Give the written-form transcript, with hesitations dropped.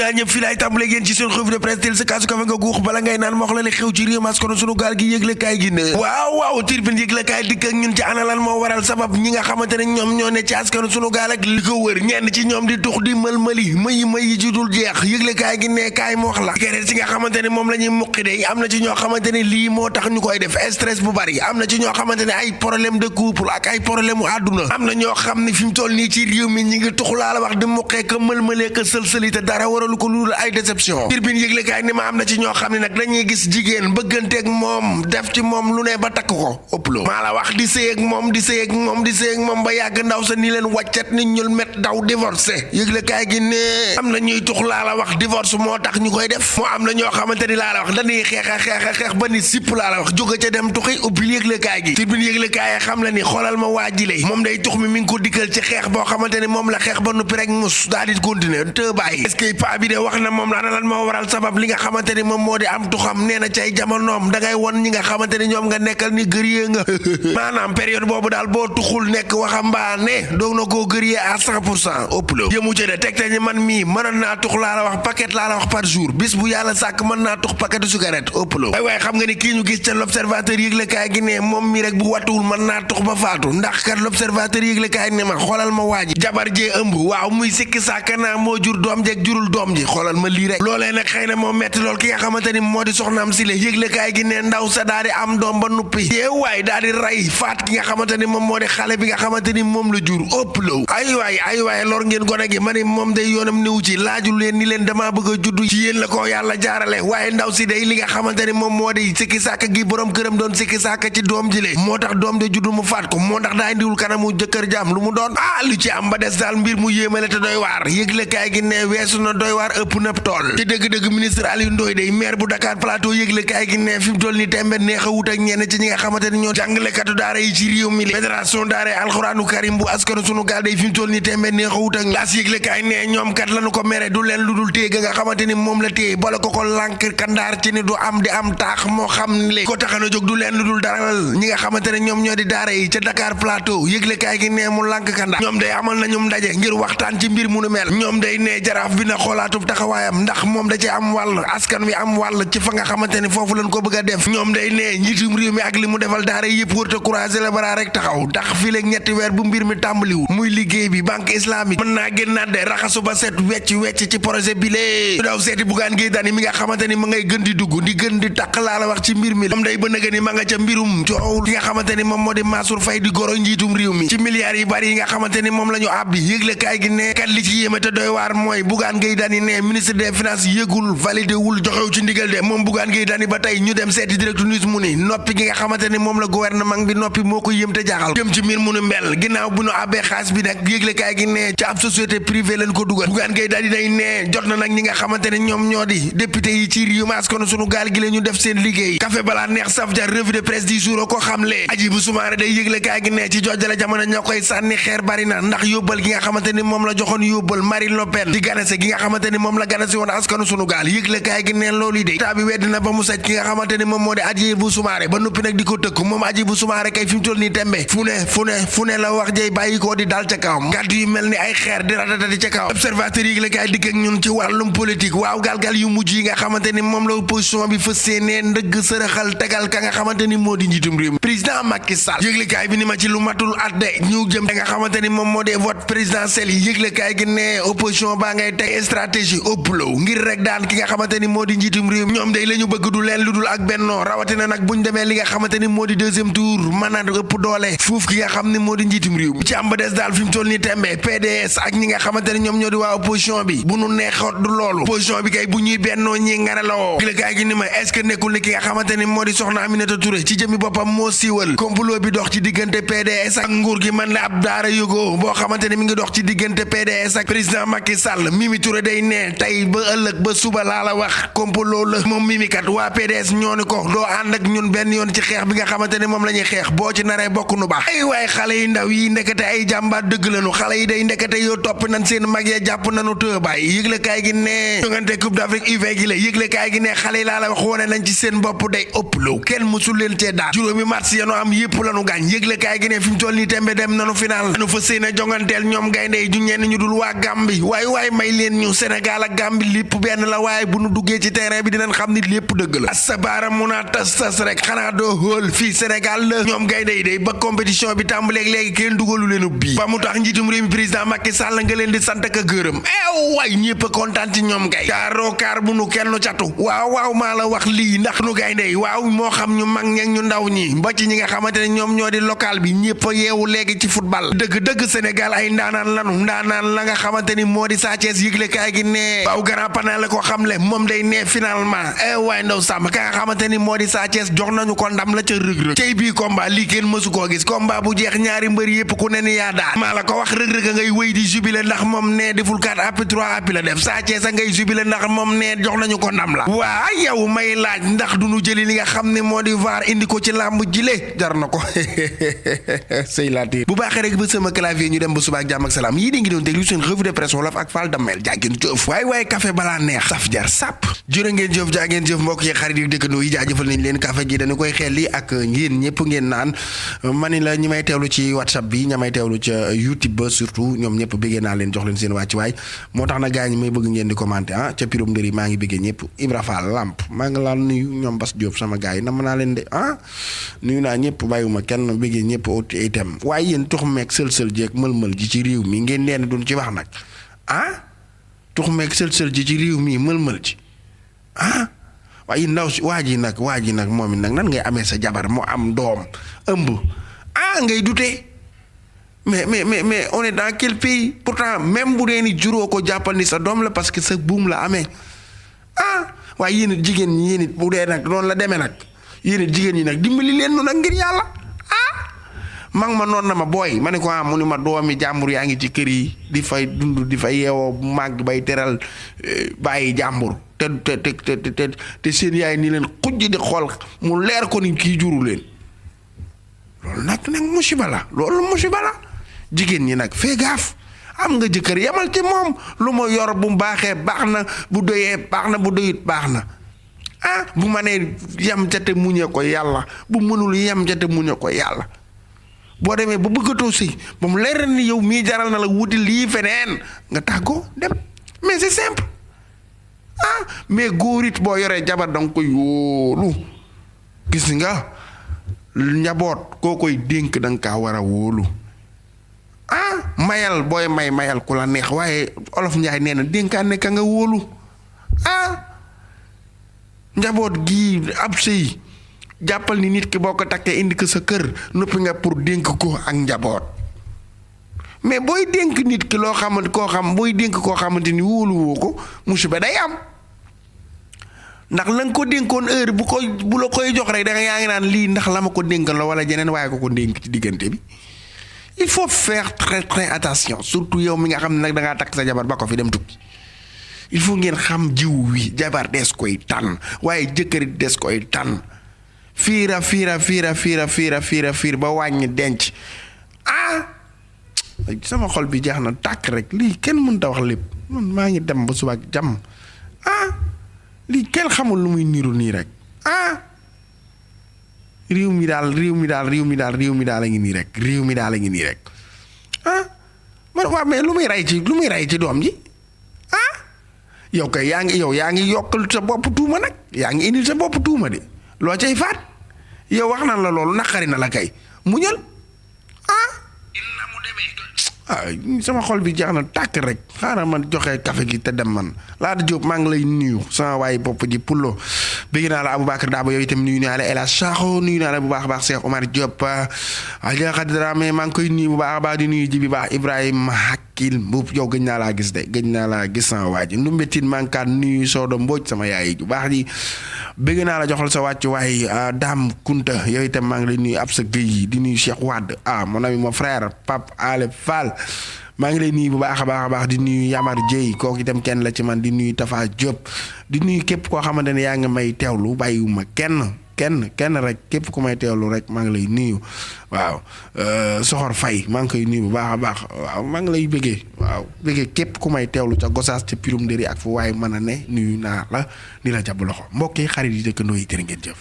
naa ñëpp fii laay tàmbale yéen ci seen revue de presse tel sa kaasu kafe nga guux bala ngay naan ma wax la li xew ci réew mas kono sunu gaal gi yëglekaay gi ne waaw Tribune yëglekaay dikk ak ñun ci ana lan moo waral sabab ñi nga xamante ne ñoom ñoo ne ci askanu sunu gaal ak li ko wër ñenn ci ñoom di tux di mël-mëli mayi ci dul jeex yëglekaay gi ne kaay mu wax la keneen ci nga xamante ne moom la ñuy muqi de am na ci ñoo xamante ne lii moo tax ñu koy def stress bu bari am na ci ñoo xamante ne ay problème de couple ak ay problème u àdduna am na ñoo xam ne fi mu toll nii ci réew mi ñi ngi tux laa la wax di muqee ka mël-mëlee ka sël-sëli te dara waralu ko lu ay déception Tribune yëglekaay ni ma am na ci ñoo xam ne nag dañuy gis jigéen bëgganteeg moom def ci moom lu ne ba takk ko ëpplo maa la wax di sëy ak moom ba yàgg ndaw sa ni leen wàccat ni ñul met daw divorcé yëglekaay gi ne am na ñuy tux laa la wax divorce moo tax ñu koy def moo am na ñoo xamante ni laa la wax dañuy xeex ba ni sipp laa la wax jóge ca dem tuxi ubbil yëglekaay gi Tribune yëglekaay xam la ni xoolal ma waa jile moom day tux mi ngi ko dikkal ci xeex boo xamante ni moom la xeex ba nuppi rek mus daal di continuer te bàyyi est-ce que pa bi de wax na moom la ana lan moo waral sabab li nga xamante ni moom moo di am tuxam nee na cay jamonoom dangay won ñi nga xamante ni ñoom nga nekkal ni gëriyee nga maanaam période boobu daal boo tuxul nekk waxambaane doog na koo gëriyee à 100% ëpp la yëmu ci de teg te ñi man mii mënoon naa tux laa la wax paquet laa la wax par jour bis bu yàlla sàkk mën naa tux paquetu cigarette ëpp la waaye xam nga ni kii ñu gis ca l'observateur yëglekaay gi ne moom mi rek bu wattuwul mën naa tux ba faatu ndax kat l'observateur yëglekaay ne ma xoolal ma waaji jabar jee ëmb waaw muy sikki sàkk naa moo jur doom jeeg jurul doom ji xoolal ma lii rek loolee nag xëy na moo metti lool ki nga xamante ni moo di soxnaam si le yëglekaay gi ne ndaw sa daa di am doom ba nuppi waay daa di rey faat ki nga xamante ni moom moo di xale bi nga xamante ni moom la jur ëpp law ay waay lor ngeen gone gi ma ni moom day yoonam niw ci laajul leen ni leen damaa bëgg a juddu ci yéen la ko yàlla jaarale waaye ndaw si day li nga xamante ni moom moo di sikki sàkk gi borom këram doon sikki sàkk ci doom ji le moo tax doom de juddu mu faat ko moo tax daa indiwul kanamu jëkkër jaam lu mu doon lu ci am ba des daal mbir mu yéemale te doy waar yëglekaay gi ne weesu na doy waar ëpp na tool ci dëgg-dëgg ministre Aliou Ndoye day maire bu Dakar Plateau yëglekaay gi ne fi mu toll ni tembe neex a wut ak ñenn ci ñi nga xamante ni ñoo jàngalekatu daara yi ci réew mi fédération daara alxuraanu karim bu askanu sunu gaal day fi mu toll ni tembe neex a wut ak laas yëglekaay ne ñoom kat lañu ko mere du leen lu dul téye ga nga xamante ni moom la téye bala ko lànk kandaar ci ni du am di am taax moo xam le ko taxana jóg du leen lu dul daral ñi nga xamante ne ñoom ñoo di daara yi ca Dakar Plateau yëglekaay gi ne mu lànk kandaar ñoom day amal nañu ndaje ngir waxtaan ci mbir mu nu mel ñoom day ne jaraaf bi na xoolaatub taxawaayam ndax moom da ci am wàll askan wi am wàll ci fa nga xamante ni foofu lañ ko bëgg a def ñoom day ne njiitum réew mi ak li mu defal daara yëpp wërta croiser les bras rek taxaw ndax fii léegi ñetti weer bu mbir mi tàmbaliwul muy liggéey bi banque islamique mën naa génnaat de raxasu ba set wecc ci projet bi lee daw seeti Bougane Gueye Dany mi nga xamante ni ma ngay gën di dugg di gën di taq laa la wax ci mbir mi moom day ba nëga ni ma nga ca mbirum coow ki nga xamante ni moom moo di Mansour Faye di goro njiitum réew mi ci milliards yi bari yi nga xamante ni moom la ñu àbbi yëglekaay gi ne kat li ci yéeme te doy waar mooy Bougane Gueye Dany ne ministre des finances yëgul validé wul joxew ci ndigal de moom Bougane Gueye Dany ba tey ñu dem seeti direct news mu ni noppi gi nga xamante ni moom la gouvernement bi noppi moo ko yëm te jaaxal jëm ci mbir mu nu mbel ginnaaw bu nu àbbee xaalis bi nag yëglekaay gi ne ci ab société privée lañ ko dugal Bougane Gueye Dany day ne jot na nag ñi nga xamante ne ñoom ñoo di député yi ci réew mi askanu sunu gaal gi la ñu def seen liggéey café balaa neex saf jar revue de presse du jour ko xamle Hadjibou Soumaré day yëglekaay gi ne ci jojjale jamono ñoo koy sànni xeer bari na ndax yóbbal gi nga xamante ni moom la joxoon yóbbal Marine Le Pen di ganase gi nga xamante ni moom la ganase woon askanu sunu gaal yëglekaay gi ne loolu yi de taa bi wedd na ba mu set ki nga xamante ni moom moo di Hadjibou Soumaré ba noppi nag di ko tëkk moom Hadjibou Soumaré kay fi mu toll nii tembe fu ne la wax jey bàyyi koo di dal ca kawam kàddu yu mel ni ay xeer di ratatati ca kawam observateur yëglekaay dikk ak ñun ci wàllum politique waaw galgal yu mujj yi nga xamante ni moom la opposition bi fas yéenee ndëgg sërëxal tegal ka nga xamante ni moo di njiitum réew mi président Macky Sall yëglekaay bi ni ma ci lu matul at de ñu jëm nga xamante ni moom moo di vote présidentiel yi yëglekaay gi ne opposition baa ngay teg stratégie ëpplow ngir rek daan ki nga xamante ni moo di njiitum réew ñoom day la ñu bëgg du leen lu dul ak bennoo rawatina nag buñ demee li nga xamante ni moo di deuxième tour mën a ëpp doole fuuf ki nga xam ni moo di njiitum réew mi ci am ba des daal fi mu toll ni tembe PDS ak ñi nga xamante ni ñoom ñoo di waa opposition bi bu nu neexoot du loolu opposition bi kay bu ñuy bennoo ñi ngaralawoo yëglekaay gi ni ma est-ce que nekkul ni ki nga xamante ni moo di soxna Aminata Touré ci jëmi boppam moo siiwal complot bi dox ci diggante PDS ak nguur gi man la ab daara yógoo boo xamante ni mi ngi dox ci diggante PDS ak président Macky Sall Mimi Touré day ne tey ba ëllëg ba suba laa la wax complot la moom Mimi kat waa PDS ñoo ni ko doo ànd ak ñun benn yoon ci xeex bi nga xamante ni moom la ñuy xeex boo ci naree bokk nu baax ay waaye xale yi ndaw yi ndekete ay jàmbaar dëgg lañu xale yi day ndekete yoo topp nañ seen mag ya jàpp nañu tëbaay yëglekaay gi ne jongante Coupe d'Afrique U20 gi la yëglekaay gi ne xale yi laa la wax wone nañ ci seen bopp day ëpp low kenn mësul leen cee daal juróomi match ya no am yépp lañu gaañ yëglekaay gi ne fi mu toll nii tembe dem nañu final nu fa seen a jonganteel ñoom gaynde yi ju ñenn ñu dul waa Gambie waaye may leen ñu Sénégal ak Gambie lépp benn la waaye bu nu duggee ci terrain bi dinañ xam ni lépp dëgg la sa baara mun a tas rek xanaa doo xool fii Sénégal la ñoom gaynde yi day ba compétition bi tàmbaleeg léegi kenn dugalu leen bii ba mu tax njiitum réew mi président Macky Sall nga leen di sant ak gërëm waay ñëpp a kontaan ci ñoom gay kaar bu nu kenn catu waaw maa la wax lii ndax nu gaynde yi waaw moo xam ñu mag ñeeg ñu ndaw ñi ba ci ñi nga xamante ne ñoom ñoo di local bi ñëpp a yeewu léegi ci football dëgg Sénégal ay ndaanaan la nga xamante ni moo di Sa Thiès yëgle kaay gi ne waaw grand panel la ko xamle moom day ne finalement waaye ndaw sàmm ka nga xamante ni moo di Sa Thiès jox nañu ko ndam la ca rëg-rëg tey bii combat lii kenn mësu koo gis combat bu jeex ñaari mbër yëpp ku ne ni yaa daa maa la ko wax rëg-rëg a ngay wéy di jubile ndax moom ne deful 4 appuis 3 appuis la def Sa Thiès a ngay jubile ndax moom ne jox nañu ko ndam la waa yow may laaj ndax du ñu jëli li nga xam ne moo di VAR indi ko ci làmb jile jar na ko sëy laati bu baaxee rek ba sama clavier ñu dem ba suba ak jàmm ak salaam yii di ngi doon déglu seen revue de presse wolof ak Fall Damel jaageen jëf waaye café balaa neex saf jar sàpp jërë ngeen jëf jaageen jëf mbokk yi xarit yi dëkkandoo yi jaajëfal nañ leen café gi dañu koy xelli ak ngeen ñëpp ngeen naan mani la ñi may teewlu ci WhatsApp bi ña may teewlu ca YouTube ba surtout ñoom ñëpp bëggee naa leen jox leen seen wàcc waay moo tax na gaa ñi may bëgg ngeen di commenter ca pirum ndëri maa ngi bëggee ñëpp Ibra Fall Lamp maa ngi laa nuyu ñoom Bas Diop sama gaa yi nam naa leen de nuyu naa ñëpp bàyyiwuma kenn bëggee ñëpp itam waaye yéen tux meeg sël-sël jeeg mël-mël ji ci réew mi ngeen leen duñ ci wax nag tux meeg sël-sël ji ci réew mi mël-mël ji waaye ndaw si waa ji nag moom it nag nan ngay amee sa jabar mu am doom ëmb ngay dute mais on est dans quel pays pourtant même bu dee ni juróo ko jàppal ni sa doom la parce que sa buum la amee waaye yéen it jigéen ñi yéen it bu dee nag noonu la demee nag yéen it jigéen ñi nag dimbali leen nu nag ngir yàlla ma noon na ma booy ma ne ko mu ni ma doomi jàmbur yaa ngi ci kër yi di fay dund di fay yeewoo màgg bay teral bàyyi jàmbur te seen yaay ni leen xujj di xool mu leer ko ni kii juru leen loolu nag musiba la jigéen ñi nag fee gaaf am nga jëkkër yemal ci moom lu ma yor bu baaxee baax na bu doyee baax na bu doyut baax na bu ma nee yem ca te muñe ko yàlla bu mënul yem ca te muñe ko yàlla boo demee ba bëggatoo si ba mu leer ni yow mii jaral na la wuti lii feneen nga tàggoo dem mais c'est simple mais góor it boo yoree jabar danga koy wóolu gis nga njaboot koo koy dénk danga kaa war a wóolu mayal booy mayal ku la neex waaye olof njaay nee na dénkaane ka nga wóolu njaboot gi ab sëy jàppal ni nit ki boo ko takkee indi ko sa kër noppi nga pour dénk ko ak njaboot mais booy dénk nit ki booy dénk koo xamante ni wóoluwoo ko musiba day am ndax la nga ko dénkoon heure bu la koy jox rek da nga yaa ngi naan lii ndax la ma ko dénkoon la wala jeneen waaye ko dénk ci diggante bi il faut faire très très attention surtout yow mi nga xam ne nag da ngaa takk sa jabar ba ko fi dem tukki il faut ngeen xam jiw wi jabar des koy tànn waaye jëkkërit des koy tànn fiira ba wàññi denc sama xol bi jeex na tàkk rek lii kenn mënta wax lépp man maa ngi dem ba suba ak jàmm lii kenn xamul lu muy niru nii rek réew mi daal a ngi nii rek man waa mais lu muy rey ci doom ji yow kay yaa ngi yokkal sa bopp tuuma nag yaa ngi indil sa bopp tuuma de loo cay faat yow wax na la loolu naqari na la kay muñal sama xol bi jeex na tàkk rek xaaral man joxe café gi te dem man Laata Diop maa ngi lay nuyu sama waaye bopp ji Pullo bëgg naa la Aboubacar Dabo yow itam nuyu naa la El Hadj Sakho nuyu naa la bu baax a baax Cheikh Omar Diop Adja Khady Dramé maa ngi koy nuyu bu baax a baax di nuyu ji bi baax Ibrahima Hakil Mbuub yow gëj naa laa gis de gëj naa laa gis sama waa ji Ndumbetin maa ngi kaa nuyu Sodo Mbodj sama yaay bu baax ji bëgg naa la joxal sa wàcc waaye Dame Kunta yow itam maa ngi lay nuyu ab sa Guèye di nuyu Cheikh Wade mon ami mon frère Pape Ale Fall maa ngi lay nuyu bu baax a baax di nuyu Yamar Dieye kooku itam kenn la ci man di nuyu Tafa Diop di nuyu képp koo xamante ne yaa ngi may teewlu bàyyiwuma kenn rek képp ku may teewlu rek maa ngi lay nuyu waaw Soxor Faye maa ngi koy nuyu bu baax a baax waaw maa ngi lay bëggee képp ku may teewlu ca Gosaas ca Pirum Ndëri ak fu waaye mën a ne nuyu naa la di la jàpp loxo mbokk yi xarit yi dëkkandoo yi jërë ngeen jëf